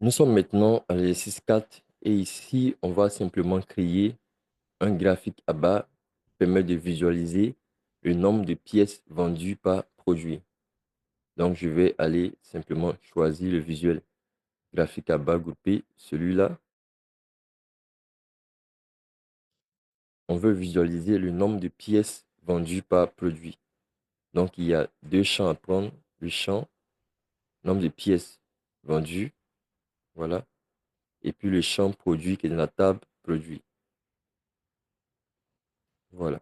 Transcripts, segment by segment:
Nous sommes maintenant à l'exercice 4 et ici, on va simplement créer un graphique à bas qui permet de visualiser le nombre de pièces vendues par produit. Donc, je vais aller simplement choisir le visuel graphique à bas groupé, celui-là. On veut visualiser le nombre de pièces vendues par produit. Donc, il y a deux champs à prendre. Le champ, nombre de pièces vendues, voilà. Et puis le champ produit qui est dans la table produit. Voilà.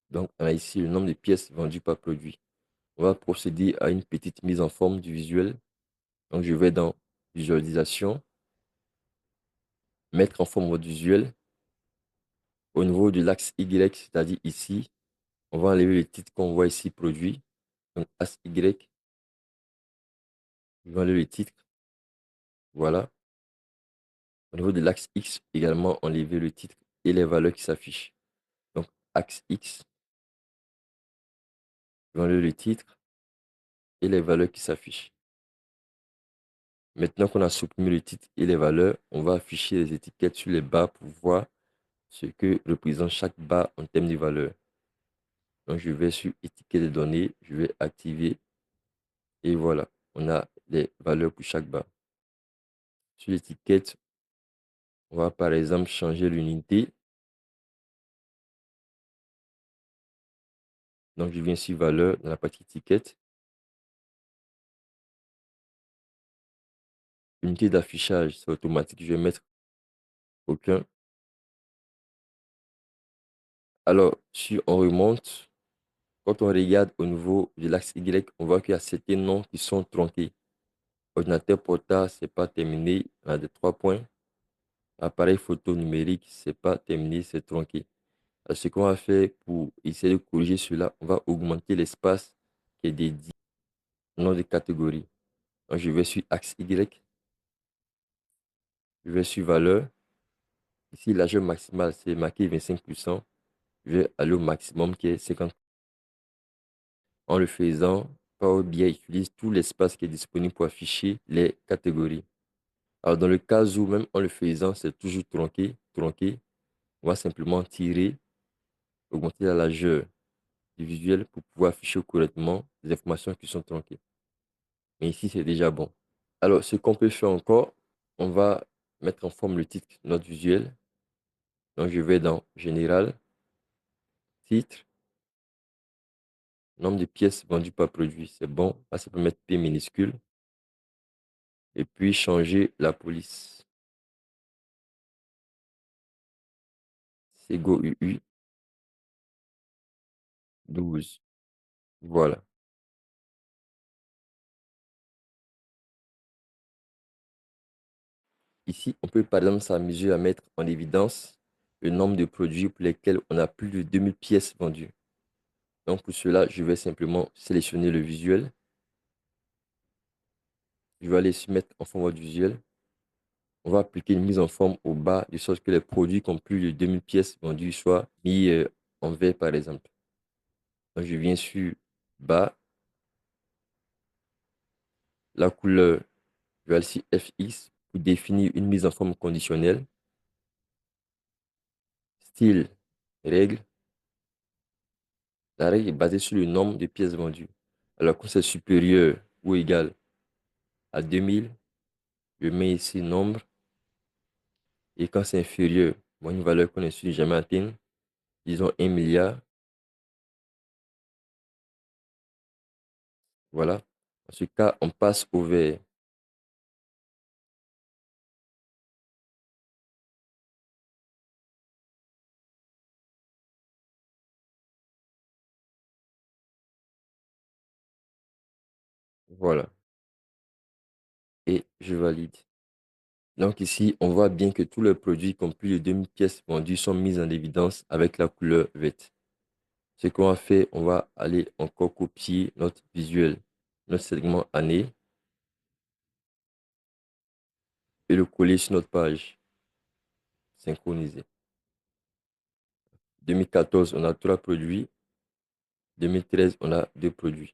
Donc, on a ici le nombre de pièces vendues par produit. On va procéder à une petite mise en forme du visuel. Donc, je vais dans visualisation, mettre en forme votre visuel. Au niveau de l'axe Y, c'est-à-dire ici, on va enlever le titre qu'on voit ici, produit. Donc, axe Y, je vais enlever le titre. Voilà. Au niveau de l'axe X, également, enlever le titre et les valeurs qui s'affichent. Donc, axe X, je vais enlever le titre et les valeurs qui s'affichent. Maintenant qu'on a supprimé le titre et les valeurs, on va afficher les étiquettes sur les barres pour voir ce que représente chaque barre en termes de valeur. Donc, je vais sur étiquette de données, je vais activer et voilà, on a les valeurs pour chaque barre. Sur l'étiquette, on va par exemple changer l'unité. Donc, je viens sur valeur dans la partie étiquette. Unité d'affichage, c'est automatique, je vais mettre aucun. Alors, si on remonte, quand on regarde au niveau de l'axe Y, on voit qu'il y a certains noms qui sont tronqués. Ordinateur portable, c'est pas terminé, on a des 3 points. Appareil photo numérique, c'est pas terminé, c'est tronqué. Alors, ce qu'on va faire pour essayer de corriger cela, on va augmenter l'espace qui est dédié au nom de catégorie. Donc, je vais sur axe Y, je vais sur valeur. Ici, l'âge maximal, c'est marqué 25%. Je vais aller au maximum qui est 50%. En le faisant, Power BI utilise tout l'espace qui est disponible pour afficher les catégories. Alors, dans le cas où, même en le faisant, c'est toujours tronqué, on va simplement tirer, augmenter la largeur du visuel pour pouvoir afficher correctement les informations qui sont tronquées. Mais ici, c'est déjà bon. Alors, ce qu'on peut faire encore, on va mettre en forme le titre de notre visuel. Donc, je vais dans Général, Titre, nombre de pièces vendues par produit. C'est bon. Là, ça peut mettre P minuscule. Et puis, changer la police. Sego UU 12. Voilà. Ici, on peut par exemple s'amuser à mettre en évidence le nombre de produits pour lesquels on a plus de 2000 pièces vendues. Donc, pour cela, je vais simplement sélectionner le visuel. Je vais aller se mettre en format visuel. On va appliquer une mise en forme au bas, de sorte que les produits qui ont plus de 2000 pièces vendues soient mis en vert, par exemple. Donc, je viens sur bas, la couleur, je vais aller sur FX pour définir une mise en forme conditionnelle. Style, règle. La règle est basée sur le nombre de pièces vendues. Alors, quand c'est supérieur ou égal à 2000, je mets ici nombre. Et quand c'est inférieur, bon, une valeur qu'on ne suit jamais atteindre, disons 1 milliard. Voilà. Dans ce cas, on passe au vert. Voilà. Et je valide. Donc ici, on voit bien que tous les produits qui ont plus de 2000 pièces vendues sont mis en évidence avec la couleur verte. Ce qu'on va faire, on va aller encore copier notre visuel, notre segment année et le coller sur notre page synchronisée. 2014, on a 3 produits. 2013, on a 2 produits.